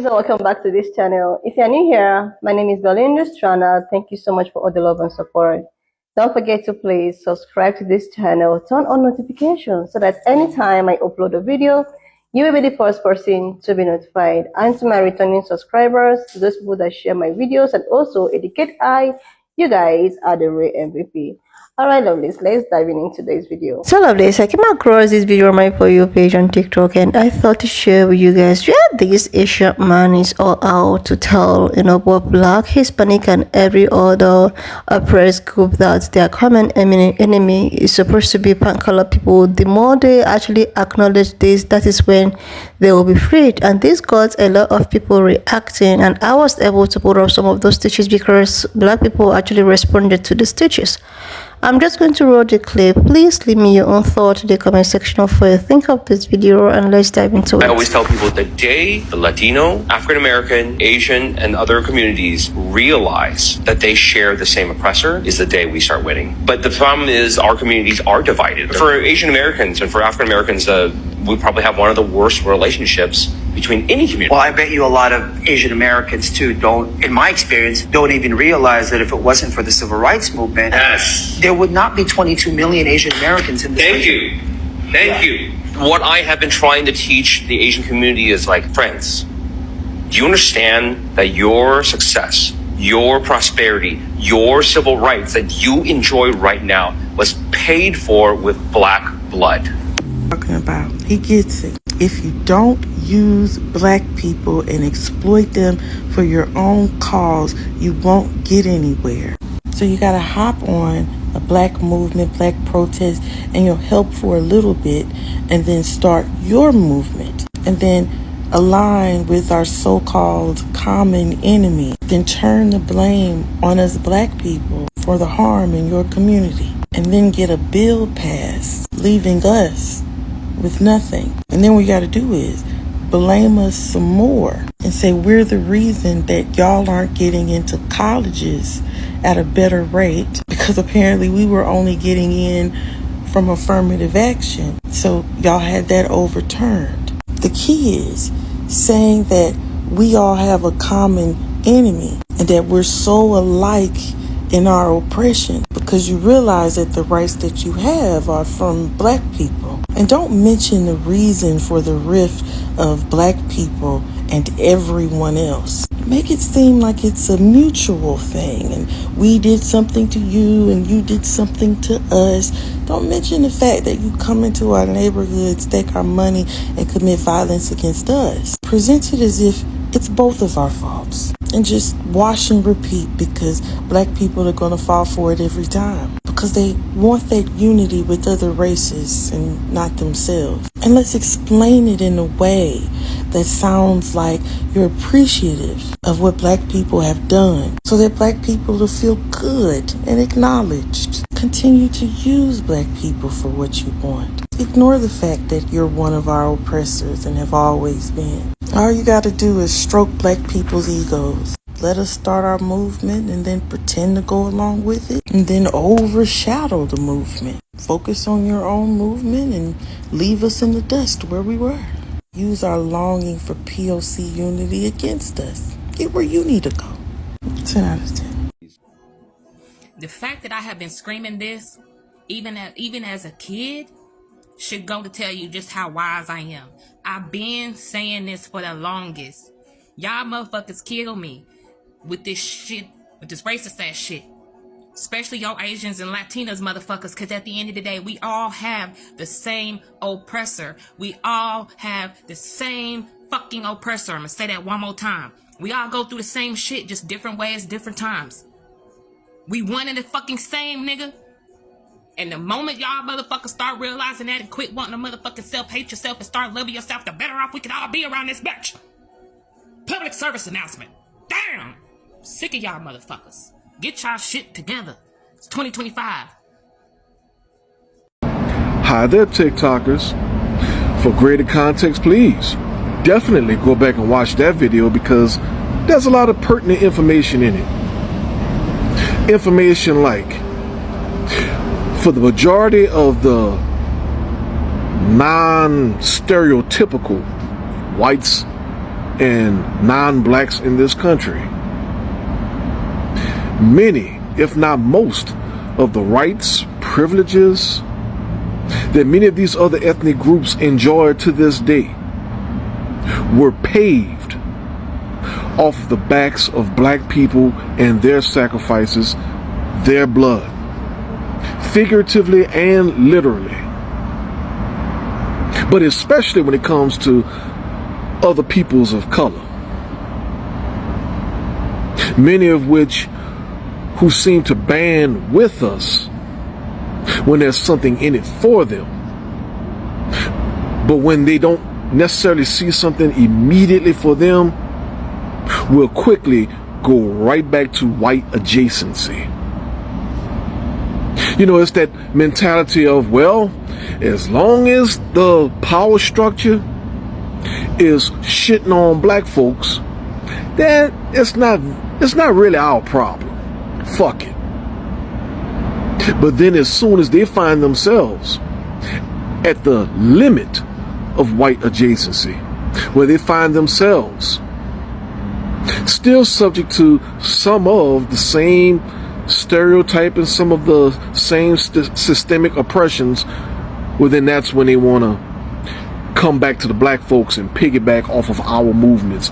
lovies, and welcome back to this channel. If you're new here, my name is Belinda Strana. Thank you so much for all the love and support. Don't forget to please subscribe to this channel, turn on notifications so that anytime I upload a video, you will be the first person to be notified. And to my returning subscribers, to those people that share my videos and also educate you guys are the real MVP. Alright, lovelies, let's dive into today's video. So, lovelies, I came across this video on my For You page on TikTok, and I thought to share with you guys. This Asian man is all out to tell, both Black, Hispanic, and every other oppressed group that their common enemy is supposed to be pan-colored people. The more they actually acknowledge this, that is when they will be freed. And this got a lot of people reacting, and I was able to put up some of those stitches because Black people actually responded to the stitches. I'm just going to roll the clip. Please leave me your own thought in the comment section of what you think of this video, and let's dive into it. I always tell people the day the Latino, African American, Asian, and other communities realize that they share the same oppressor is the day we start winning. But the problem is our communities are divided. For Asian Americans and for African Americans, we probably have one of the worst relationships between any community. Well, I bet you a lot of Asian Americans too don't, in my experience, don't even realize that if it wasn't for the civil rights movement, there would not be 22 million Asian Americans in this country. Thank you. What I have been trying to teach the Asian community is like, friends, do you understand that your success, your prosperity, your civil rights that you enjoy right now was paid for with Black blood? Talking about, he gets it. If you don't use Black people and exploit them for your own cause, you won't get anywhere. So you gotta hop on a Black movement, Black protest, and you'll help for a little bit, and then start your movement, and then align with our so-called common enemy. Then turn the blame on us Black people for the harm in your community, and then get a bill passed, leaving us with nothing. And then what you got to do is blame us some more and say we're the reason that y'all aren't getting into colleges at a better rate, because apparently we were only getting in from affirmative action. So y'all had that overturned. The key is saying that we all have a common enemy and that we're so alike in our oppression, because you realize that the rights that you have are from Black people. And don't mention the reason for the rift of Black people and everyone else. Make it seem like it's a mutual thing, and we did something to you and you did something to us. Don't mention the fact that you come into our neighborhoods, take our money, and commit violence against us. Present it as if it's both of our faults, and just wash and repeat, because Black people are going to fall for it every time, because they want that unity with other races and not themselves. And let's explain it in a way that sounds like you're appreciative of what Black people have done, so that Black people will feel good and acknowledged. Continue to use Black people for what you want. Ignore the fact that you're one of our oppressors and have always been. All you got to do is stroke Black people's egos. Let us start our movement and then pretend to go along with it, and then overshadow the movement. Focus on your own movement and leave us in the dust where we were. Use our longing for POC unity against us. Get where you need to go. 10 out of 10. The fact that I have been screaming this, even as a kid, should go to tell you just how wise I am. I've been saying this for the longest. Y'all motherfuckers kill me with this shit, with this racist ass shit. Especially y'all Asians and Latinos motherfuckers, because at the end of the day, we all have the same oppressor. We all have the same fucking oppressor. I'm gonna say that one more time. We all go through the same shit, just different ways, different times. We one and the fucking same, nigga. And the moment y'all motherfuckers start realizing that and quit wanting to motherfucking self-hate yourself and start loving yourself, the better off we can all be around this bitch. Public service announcement. Damn. Sick of y'all motherfuckers. Get y'all shit together. It's 2025. Hi there, TikTokers. For greater context, please definitely go back and watch that video, because there's a lot of pertinent information in it. Information like, for the majority of the non-stereotypical whites and non-blacks in this country. Many, if not most, of the rights, privileges that many of these other ethnic groups enjoy to this day were paved off the backs of black people and their sacrifices, their blood, figuratively and literally. But especially when it comes to other peoples of color, many of which who seem to band with us when there's something in it for them. But when they don't necessarily see something immediately for them, will quickly go right back to white adjacency. You know, it's that mentality of, well, as long as the power structure is shitting on black folks, then it's not really our problem. Fuck it. But then as soon as they find themselves at the limit of white adjacency, where they find themselves still subject to some of the same stereotype and some of the same systemic oppressions, well, then that's when they want to come back to the black folks and piggyback off of our movements,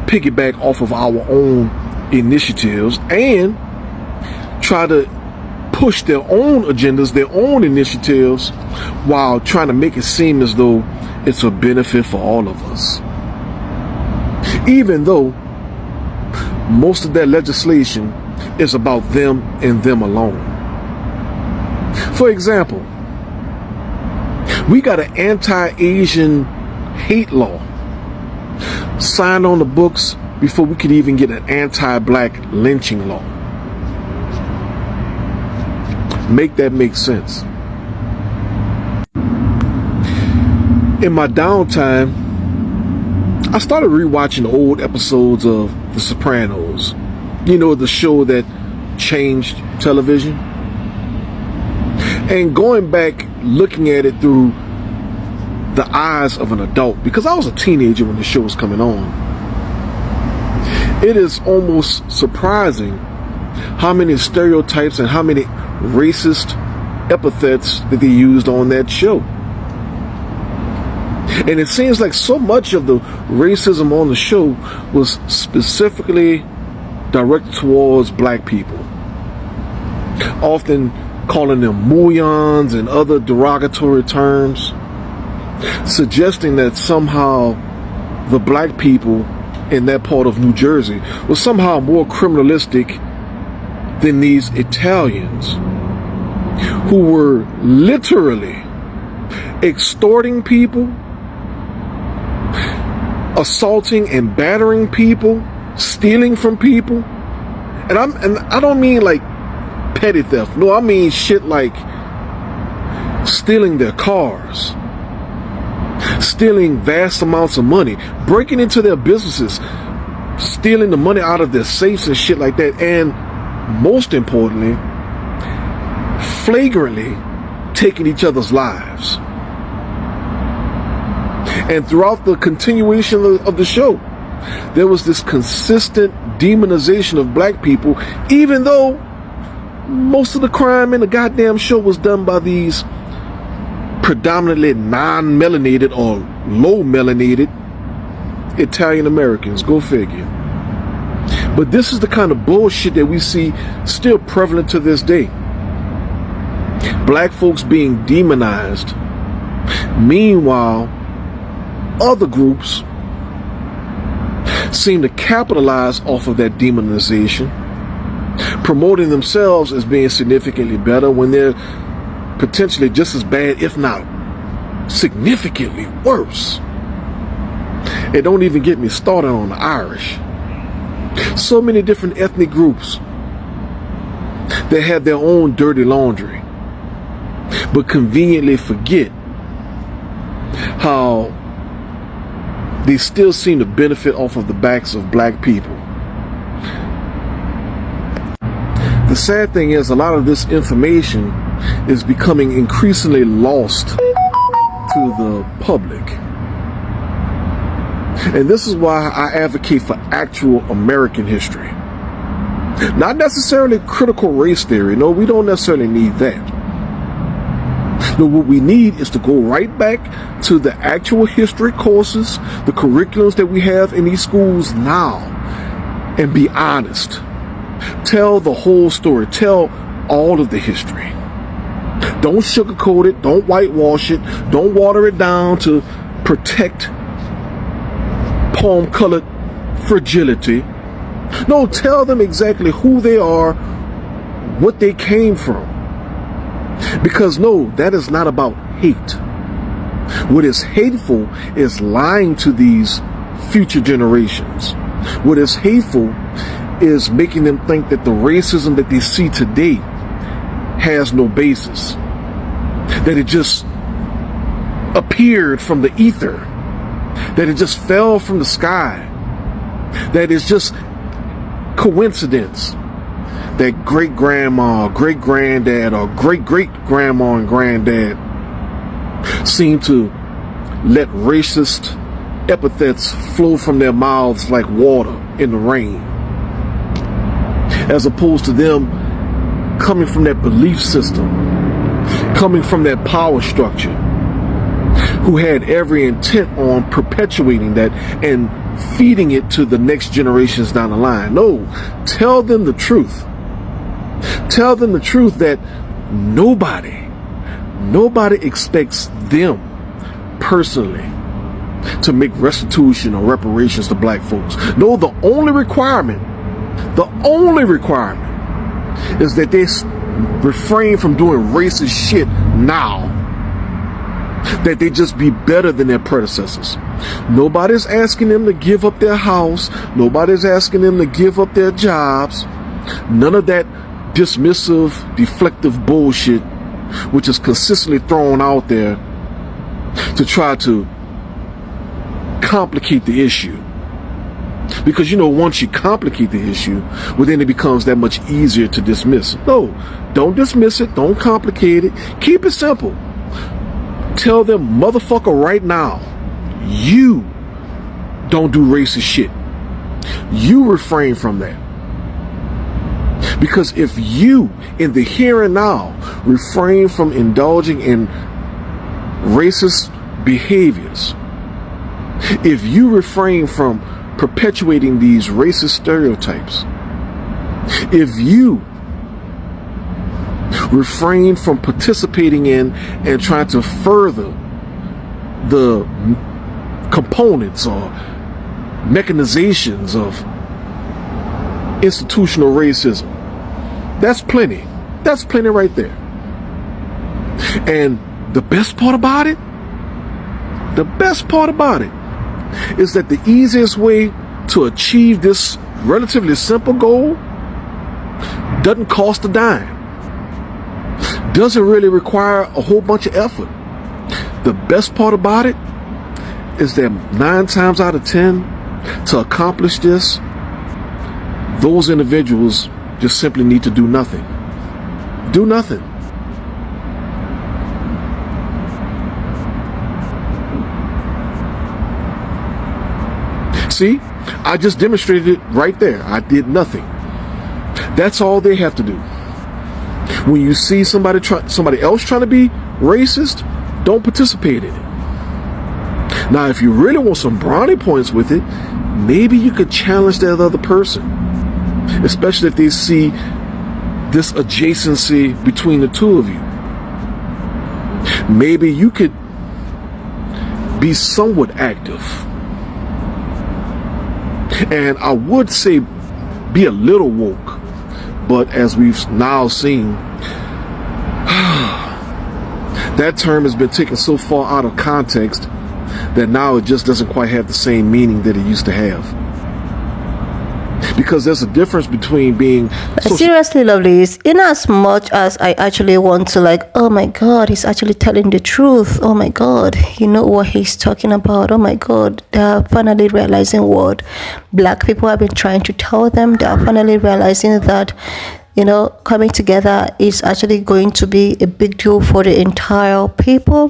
piggyback off of our own initiatives, and try to push their own agendas, their own initiatives, while trying to make it seem as though it's a benefit for all of us. Even though most of that legislation is about them and them alone. For example, we got an anti-Asian hate law signed on the books before we could even get an anti-black lynching law. Make that make sense. In my downtime, I started rewatching old episodes of The Sopranos. You know, the show that changed television. And going back, looking at it through the eyes of an adult, because I was a teenager when the show was coming on. It is almost surprising how many stereotypes and how many racist epithets that they used on that show. And it seems like so much of the racism on the show was specifically directed towards black people, often calling them muyans and other derogatory terms, suggesting that somehow the black people in that part of New Jersey was somehow more criminalistic than these Italians, who were literally extorting people, assaulting and battering people, stealing from people. And I don't mean like petty theft. No, I mean shit like stealing their cars, stealing vast amounts of money, breaking into their businesses, stealing the money out of their safes and shit like that. And most importantly, flagrantly taking each other's lives. And throughout the continuation of the show, there was this consistent demonization of black people, even though most of the crime in the goddamn show was done by these predominantly non-melanated or low-melanated Italian Americans. Go figure. But this is the kind of bullshit that we see still prevalent to this day. Black folks being demonized. Meanwhile, other groups seem to capitalize off of that demonization, promoting themselves as being significantly better when they're potentially just as bad, if not significantly worse. It don't even get me started on the Irish. So many different ethnic groups that have their own dirty laundry, but conveniently forget how they still seem to benefit off of the backs of black people. The sad thing is, a lot of this information is becoming increasingly lost to the public. And this is why I advocate for actual American history. Not necessarily critical race theory. No, we don't necessarily need that. No, what we need is to go right back to the actual history courses, the curriculums that we have in these schools now, and be honest. Tell the whole story. Tell all of the history. Don't sugarcoat it. Don't whitewash it. Don't water it down to protect palm-colored fragility. No, tell them exactly who they are, what they came from. Because no, that is not about hate. What is hateful is lying to these future generations. What is hateful is making them think that the racism that they see today has no basis. That it just appeared from the ether. That it just fell from the sky. That it's just coincidence that great-grandma, great-granddad, or great-great-grandma and granddad seem to let racist epithets flow from their mouths like water in the rain, as opposed to them coming from that belief system, coming from that power structure, who had every intent on perpetuating that and feeding it to the next generations down the line. No, tell them the truth. Tell them the truth that nobody expects them personally to make restitution or reparations to black folks. No, the only requirement is that they refrain from doing racist shit now. That they just be better than their predecessors. Nobody's asking them to give up their house. Nobody's asking them to give up their jobs. None of that dismissive, deflective bullshit, which is consistently thrown out there to try to complicate the issue. Because, you know, once you complicate the issue, well, then it becomes that much easier to dismiss. No, don't dismiss it. Don't complicate it. Keep it simple. Tell them, motherfucker, right now, you don't do racist shit. You refrain from that. Because if you, in the here and now, refrain from indulging in racist behaviors, if you refrain from perpetuating these racist stereotypes, if you refrain from participating in and trying to further the components or mechanizations of institutional racism, that's plenty. That's plenty right there. And the best part about it is that the easiest way to achieve this relatively simple goal doesn't cost a dime. Doesn't really require a whole bunch of effort. The best part about it is that 9 times out of 10, to accomplish this, those individuals just simply need to do nothing. Do nothing. See, I just demonstrated it right there. I did nothing. That's all they have to do. When you see somebody else trying to be racist, don't participate in it. Now, if you really want some brownie points with it, maybe you could challenge that other person, especially if they see this adjacency between the two of you. Maybe you could be somewhat active. And I would say be a little woke, but as we've now seen, that term has been taken so far out of context that now it just doesn't quite have the same meaning that it used to have. Because there's a difference between being seriously, lovelies, in as much as I actually want to, like, oh my god, he's actually telling the truth, oh my god, you know what he's talking about, oh my god, they're finally realizing what black people have been trying to tell them. They're finally realizing that coming together is actually going to be a big deal for the entire people,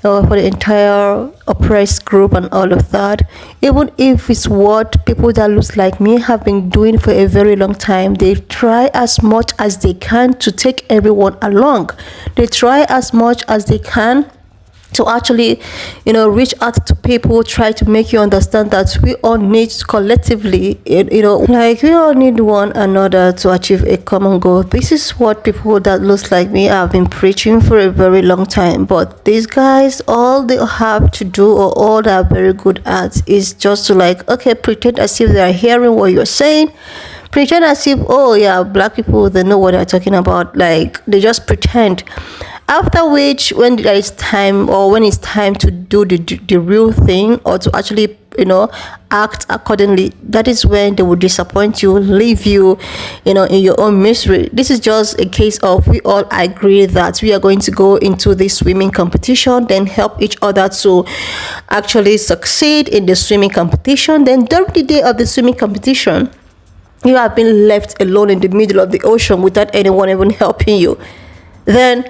for the entire oppressed group and all of that. Even if it's what people that looks like me have been doing for a very long time, they try as much as they can to take everyone along. They try as much as they can to actually reach out to people, try to make you understand that we all need collectively, like we all need one another to achieve a common goal. This is what people that looks like me have been preaching for a very long time, but these guys, all they have to do, or all they are very good at, is just to pretend as if they are hearing what you're saying, pretend as if, oh yeah, black people, they know what they're talking about. Like, they just pretend. After which, when there is time, or when it's time to do the real thing, or to actually act accordingly, that is when they will disappoint you, leave you in your own misery. This is just a case of, we all agree that we are going to go into this swimming competition, then help each other to actually succeed in the swimming competition. Then during the day of the swimming competition, you have been left alone in the middle of the ocean without anyone even helping you. Then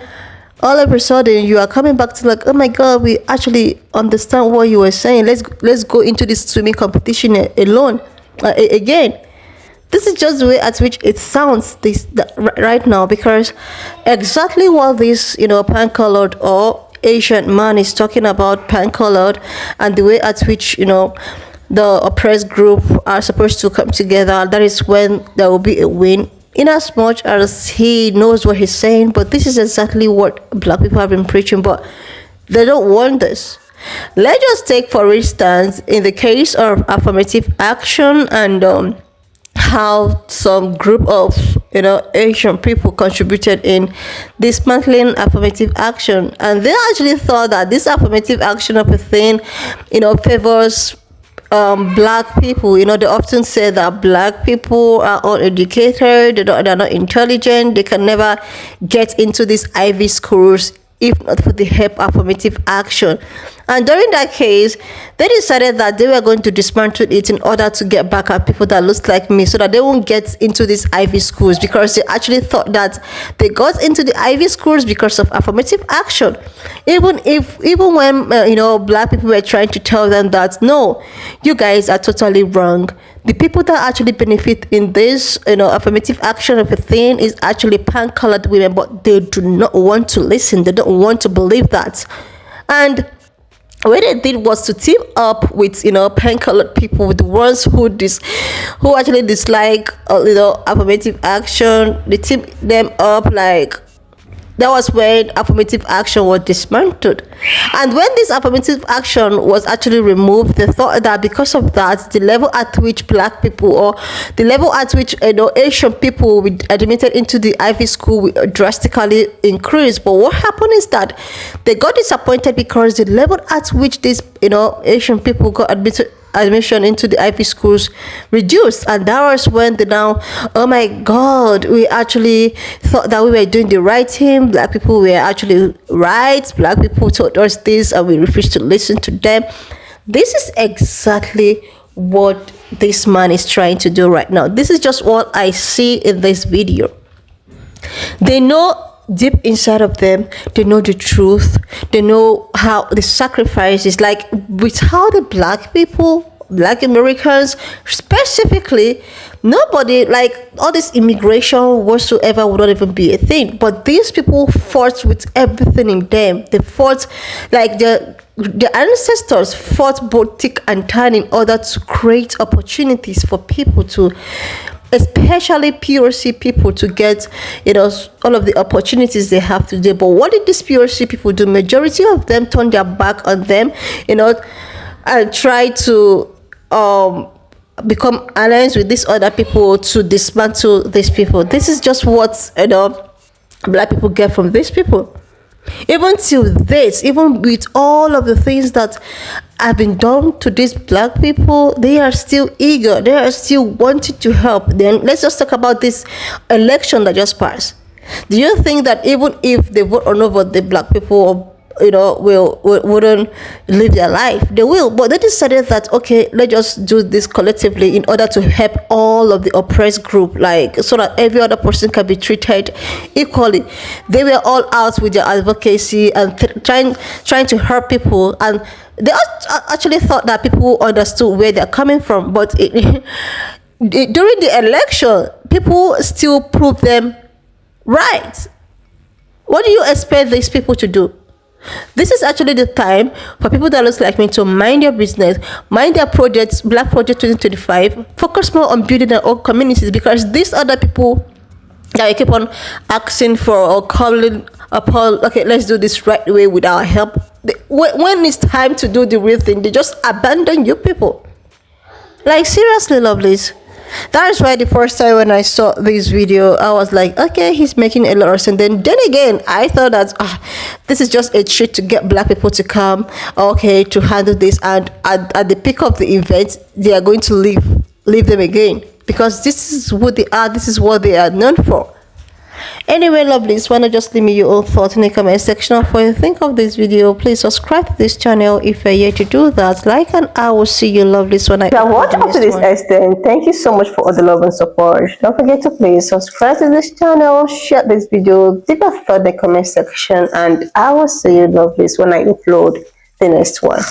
all of a sudden you are coming back to oh my god, we actually understand what you were saying, let's go into this swimming competition alone again. This is just the way at which it sounds right now, because exactly what this pan-colored or Asian man is talking about, pan-colored, and the way at which the oppressed group are supposed to come together, that is when there will be a win, in as much as he knows what he's saying. But this is exactly what black people have been preaching, but they don't want this. Let's just take, for instance, in the case of affirmative action, and how some group of Asian people contributed in dismantling affirmative action, and they actually thought that this affirmative action of a thing favors black people. They often say that black people are uneducated, they're not intelligent, they can never get into these Ivy schools if not for the help affirmative action. And during that case, they decided that they were going to dismantle it in order to get back at people that looks like me, so that they won't get into these Ivy schools, because they actually thought that they got into the Ivy schools because of affirmative action. Even when black people were trying to tell them that, no, you guys are totally wrong. The people that actually benefit in this affirmative action of a thing is actually pan-colored women, but they do not want to listen, they don't want to believe that. And what they did was to team up with pan-colored people, with the ones who actually dislike affirmative action. They team them up. That was when affirmative action was dismantled. And when this affirmative action was actually removed, they thought that because of that, the level at which black people, or the level at which Asian people were admitted into the Ivy school would drastically increase. But what happened is that they got disappointed, because the level at which these Asian people got admission into the Ivy schools reduced. And that was when they now, oh my god, we actually thought that we were doing the right thing, black people were actually right, black people told us this and we refused to listen to them. This is exactly what this man is trying to do right now. This is just what I see in this video. They know deep inside of them, they know the truth, they know how the sacrifice is, with how the black people, black Americans specifically, nobody, all this immigration whatsoever would not even be a thing. But these people fought with everything in them. They fought, the ancestors fought both thick and thin in order to create opportunities for people to, especially POC people, to get all of the opportunities they have today. But what did these POC people do? Majority of them turned their back on them, and try to become alliance with these other people to dismantle these people. This is just what black people get from these people. Even till this, even with all of the things that have been done to these black people, they are still eager, they are still wanting to help. Then let's just talk about this election that just passed. Do you think that even if they vote or not vote, the black people, or wouldn't live their life. They will, but they decided that okay, let's just do this collectively in order to help all of the oppressed group, like so that every other person can be treated equally. They were all out with their advocacy and trying to help people, and they actually thought that people understood where they're coming from, but during the election, people still proved them right. What do you expect these people to do? This is actually the time for people that looks like me to mind their business, mind their projects, Black Project 2025, focus more on building their own communities, because these other people that you keep on asking for or calling upon, okay, let's do this right way with our help. When it's time to do the real thing, they just abandon you people. Like seriously, lovelies. That is why the first time when I saw this video, I was like, okay, he's making a lot of sense. Then again, I thought that this is just a trick to get Black people to come, okay, to handle this, and at the peak of the event, they are going to leave them again, because this is who they are. This is what they are known for. Anyway, lovelies, why not just leave me your own thoughts in the comment section of what you think of this video. Please subscribe to this channel if you're yet to do that. Like, and I will see you, lovelies, when I watch up to this extent. Thank you so much for all the love and support. Don't forget to please subscribe to this channel, share this video, leave a thought in the comment section, and I will see you, lovelies, when I upload the next one.